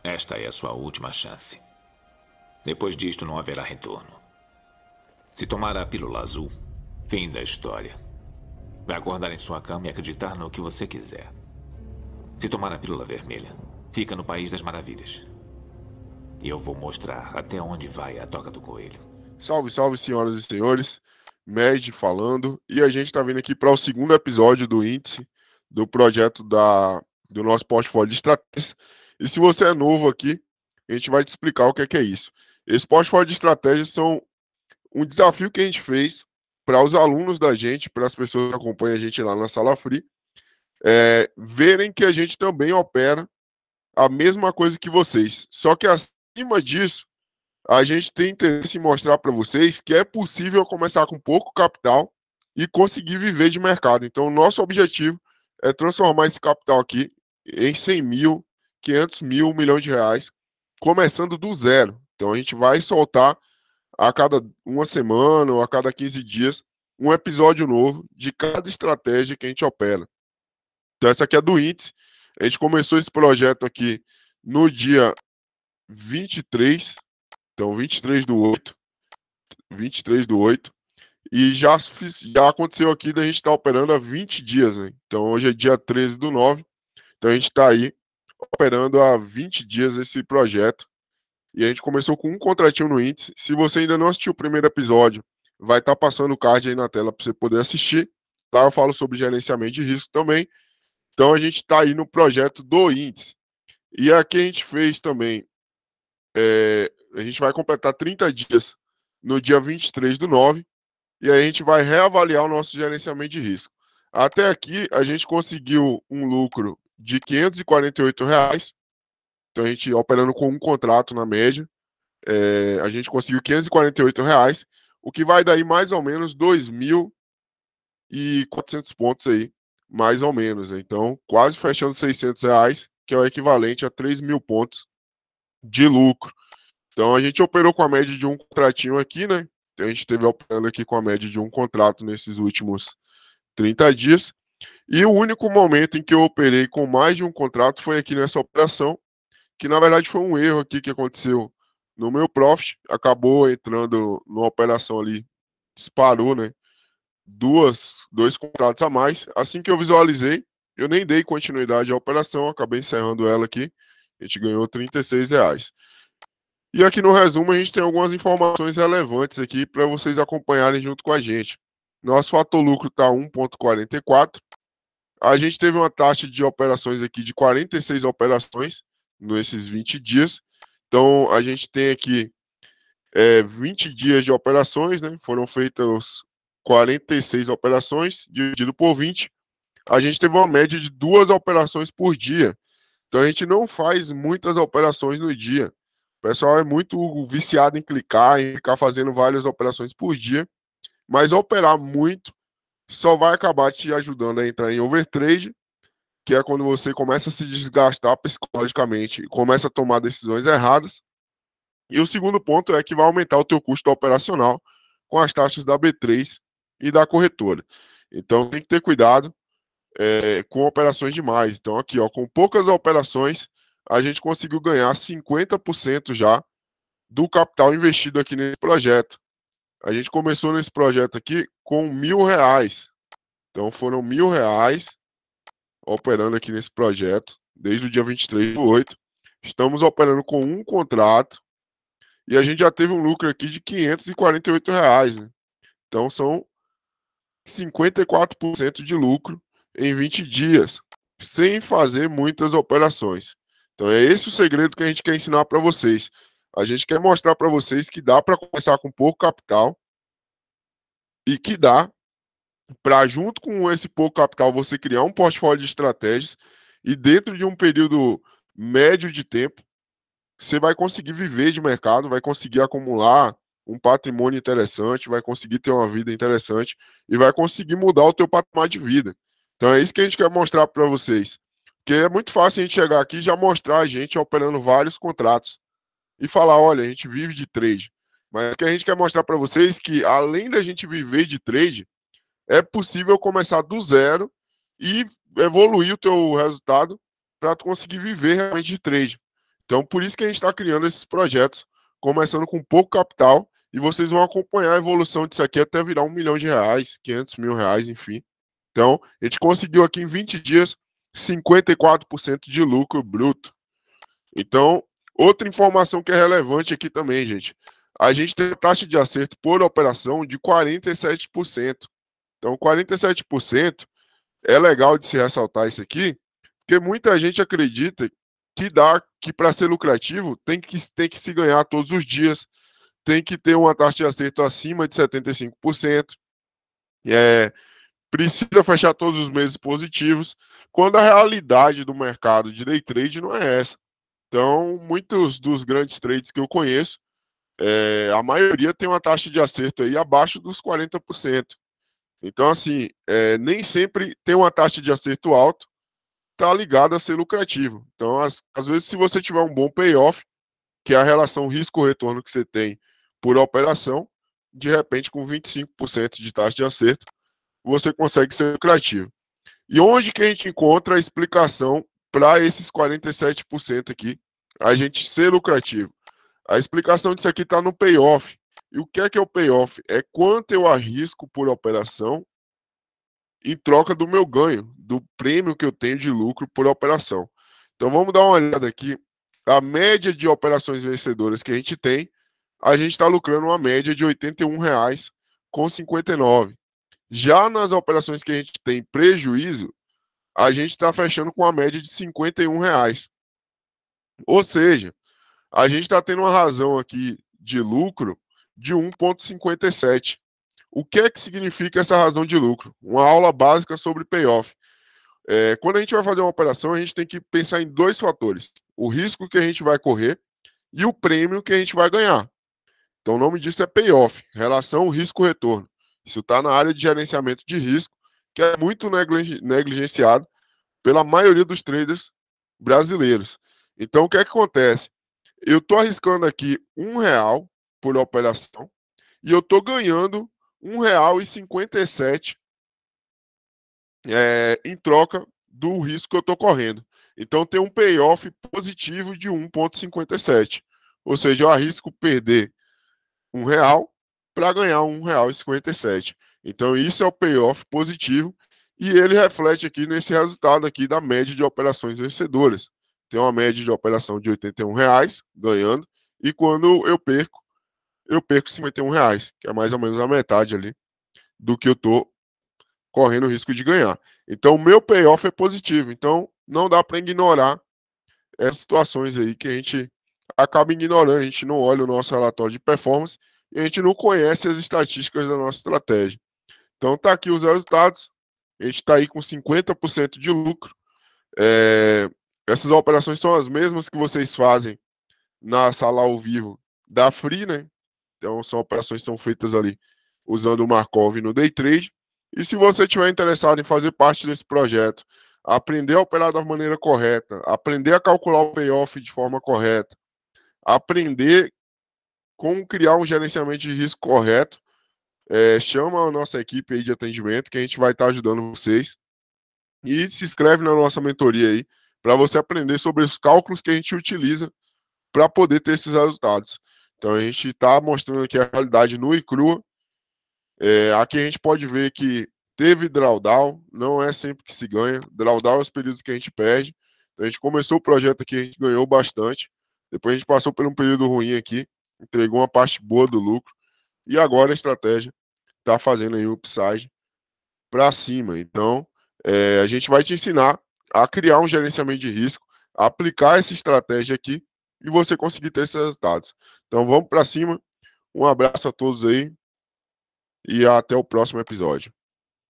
Esta é a sua última chance. Depois disto, não haverá retorno. Se tomar a pílula azul, fim da história. Vai acordar em sua cama e acreditar no que você quiser. Se tomar a pílula vermelha, fica no País das Maravilhas. E eu vou mostrar até onde vai a toca do coelho. Salve, salve, senhoras e senhores. Med falando. E a gente está vindo aqui para o segundo episódio do Índice, do projeto do nosso portfólio de estratégias. E se você é novo aqui, a gente vai te explicar o que é isso. Esse portfólio de estratégias são um desafio que a gente fez para os alunos da gente, para as pessoas que acompanham a gente lá na Sala Free, verem que a gente também opera a mesma coisa que vocês. Só que acima disso, a gente tem interesse em mostrar para vocês que é possível começar com pouco capital e conseguir viver de mercado. Então, o nosso objetivo é transformar esse capital aqui em 100 mil, 500 mil, 1 milhão de reais, começando do zero. Então, a gente vai soltar a cada uma semana ou a cada 15 dias um episódio novo de cada estratégia que a gente opera. Então, essa aqui é do Índice. A gente começou esse projeto aqui no dia 23, então 23 do 8, e já aconteceu aqui da gente estar operando há 20 dias, né? Então hoje é dia 13 do 9, então a gente está aí operando há 20 dias esse projeto, e a gente começou com um contratinho no Índice. Se você ainda não assistiu o primeiro episódio, vai estar passando o card aí na tela para você poder assistir. Lá eu falo sobre gerenciamento de risco também. Então a gente está aí no projeto do Índice. E aqui a gente fez também, a gente vai completar 30 dias no dia 23 do 9, e aí a gente vai reavaliar o nosso gerenciamento de risco. Até aqui, a gente conseguiu um lucro de R$ 548, então a gente operando com um contrato na média, a gente conseguiu R$ 548, o que vai dar aí mais ou menos 2.400 pontos aí, mais ou menos. Né? Então, quase fechando R$ 600, que é o equivalente a 3.000 pontos de lucro. Então, a gente operou com a média de um contratinho aqui, né? Então, a gente esteve operando aqui com a média de um contrato nesses últimos 30 dias. E o único momento em que eu operei com mais de um contrato foi aqui nessa operação, que na verdade foi um erro aqui que aconteceu no meu profit. Acabou entrando numa operação ali, disparou, né? Dois contratos a mais. Assim que eu visualizei, eu nem dei continuidade à operação, acabei encerrando ela aqui. A gente ganhou R$ 36. E aqui no resumo a gente tem algumas informações relevantes aqui para vocês acompanharem junto com a gente. Nosso fator lucro está 1,44. A gente teve uma taxa de operações aqui de 46 operações nesses 20 dias. Então a gente tem aqui 20 dias de operações, né? Foram feitas 46 operações, dividido por 20. A gente teve uma média de 2 operações por dia. Então a gente não faz muitas operações no dia. O pessoal é muito viciado em clicar, em ficar fazendo várias operações por dia, mas operar muito só vai acabar te ajudando a entrar em overtrade, que é quando você começa a se desgastar psicologicamente e começa a tomar decisões erradas. E o segundo ponto é que vai aumentar o teu custo operacional com as taxas da B3 e da corretora. Então tem que ter cuidado com operações demais. Então aqui, ó, com poucas operações, a gente conseguiu ganhar 50% já do capital investido aqui nesse projeto. A gente começou nesse projeto aqui com R$ 1.000. Então foram R$ 1.000 operando aqui nesse projeto, desde o dia 23 do 8. Estamos operando com um contrato e a gente já teve um lucro aqui de R$ 548. Né? Então são 54% de lucro em 20 dias, sem fazer muitas operações. Então é esse o segredo que a gente quer ensinar para vocês. A gente quer mostrar para vocês que dá para começar com pouco capital e que dá para, junto com esse pouco capital, você criar um portfólio de estratégias e dentro de um período médio de tempo, você vai conseguir viver de mercado, vai conseguir acumular um patrimônio interessante, vai conseguir ter uma vida interessante e vai conseguir mudar o teu patamar de vida. Então é isso que a gente quer mostrar para vocês. Porque é muito fácil a gente chegar aqui e já mostrar a gente operando vários contratos e falar, olha, a gente vive de trade. Mas o que a gente quer mostrar para vocês é que, além da gente viver de trade, é possível começar do zero e evoluir o teu resultado para tu conseguir viver realmente de trade. Então, por isso que a gente está criando esses projetos, começando com pouco capital, e vocês vão acompanhar a evolução disso aqui até virar R$ 1 milhão, 500 mil reais, enfim. Então, a gente conseguiu aqui em 20 dias 54% de lucro bruto. Então, outra informação que é relevante aqui também, gente. A gente tem taxa de acerto por operação de 47%. Então, 47% é legal de se ressaltar isso aqui, porque muita gente acredita que para ser lucrativo tem que se ganhar todos os dias, tem que ter uma taxa de acerto acima de 75%, precisa fechar todos os meses positivos, quando a realidade do mercado de day trade não é essa. Então, muitos dos grandes trades que eu conheço, a maioria tem uma taxa de acerto aí abaixo dos 40%. Então, assim, nem sempre ter uma taxa de acerto alto está ligado a ser lucrativo. Então, às vezes, se você tiver um bom payoff, que é a relação risco-retorno que você tem por operação, de repente, com 25% de taxa de acerto, você consegue ser lucrativo. E onde que a gente encontra a explicação para esses 47% aqui, a gente ser lucrativo? A explicação disso aqui está no payoff. E o que é o payoff? É quanto eu arrisco por operação em troca do meu ganho, do prêmio que eu tenho de lucro por operação. Então vamos dar uma olhada aqui. A média de operações vencedoras que a gente tem, a gente está lucrando uma média de R$ 81,59. Já nas operações que a gente tem prejuízo, a gente está fechando com uma média de R$ 51. Ou seja, a gente está tendo uma razão aqui de lucro de 1,57. O que é que significa essa razão de lucro? Uma aula básica sobre payoff. Quando a gente vai fazer uma operação, a gente tem que pensar em dois fatores: o risco que a gente vai correr e o prêmio que a gente vai ganhar. Então, o nome disso é payoff, relação risco-retorno. Isso está na área de gerenciamento de risco, que é muito negligenciado pela maioria dos traders brasileiros. Então, o que é que acontece? Eu estou arriscando aqui R$ 1 por operação e eu estou ganhando R$ 1,57 em troca do risco que eu estou correndo. Então, tem um payoff positivo de 1,57. Ou seja, eu arrisco perder R$ 1 para ganhar R$ 1,57. Então, isso é o payoff positivo e ele reflete aqui nesse resultado aqui da média de operações vencedoras. Tem uma média de operação de R$ 81 ganhando, e quando eu perco R$ 51, que é mais ou menos a metade ali do que eu estou correndo o risco de ganhar. Então, o meu payoff é positivo. Então, não dá para ignorar essas situações aí que a gente acaba ignorando. A gente não olha o nosso relatório de performance e a gente não conhece as estatísticas da nossa estratégia. Então, tá aqui os resultados. A gente está aí com 50% de lucro. Essas operações são as mesmas que vocês fazem na sala ao vivo da Free, né? Então, são operações que são feitas ali usando o Markov no Day Trade. E se você estiver interessado em fazer parte desse projeto, aprender a operar da maneira correta, aprender a calcular o payoff de forma correta, aprender como criar um gerenciamento de risco correto, chama a nossa equipe aí de atendimento, que a gente vai estar ajudando vocês. E se inscreve na nossa mentoria aí, para você aprender sobre os cálculos que a gente utiliza para poder ter esses resultados. Então, a gente está mostrando aqui a realidade nua e crua. Aqui a gente pode ver que teve drawdown, não é sempre que se ganha. Drawdown é os períodos que a gente perde. Então, a gente começou o projeto aqui, a gente ganhou bastante. Depois a gente passou por um período ruim aqui, entregou uma parte boa do lucro. E agora a estratégia está fazendo aí o upside para cima. Então, a gente vai te ensinar a criar um gerenciamento de risco, aplicar essa estratégia aqui e você conseguir ter esses resultados. Então, vamos para cima. Um abraço a todos aí e até o próximo episódio.